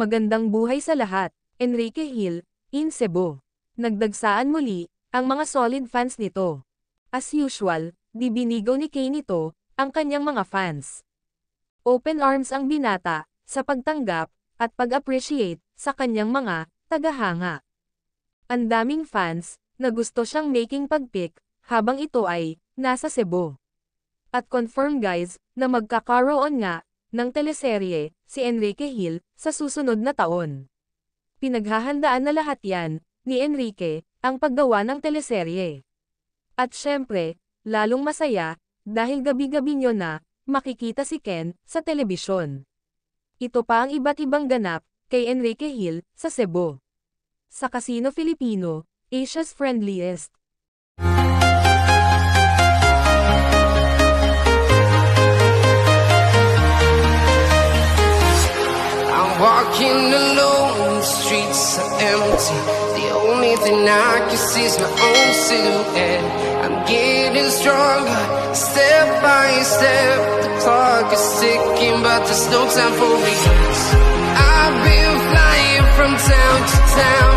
Magandang buhay sa lahat, Enrique Hill, in Cebu. Nagdagsaan muli, ang mga solid fans nito. As usual, di binigo ni Kane nito, ang kanyang mga fans. Open arms ang binata, sa pagtanggap, at pag-appreciate, sa kanyang mga, tagahanga. Ang daming fans, na gusto siyang making pag-pick, habang ito ay, nasa Cebu. At confirm guys, na magkakaroon nga, ng teleserye, si Enrique Hill, sa susunod na taon. Pinaghahandaan na lahat yan, ni Enrique, ang paggawa ng teleserye. At syempre, lalong masaya, dahil gabi-gabi nyo na, makikita si Ken, sa telebisyon. Ito pa ang iba't ibang ganap, kay Enrique Hill, sa Cebu. Sa Casino Filipino, Asia's friendliest. Walking alone, the streets are empty. The only thing I can see is my own silhouette. I'm getting stronger, step by step. The clock is ticking, but there's no time for regrets. I've been flying from town to town,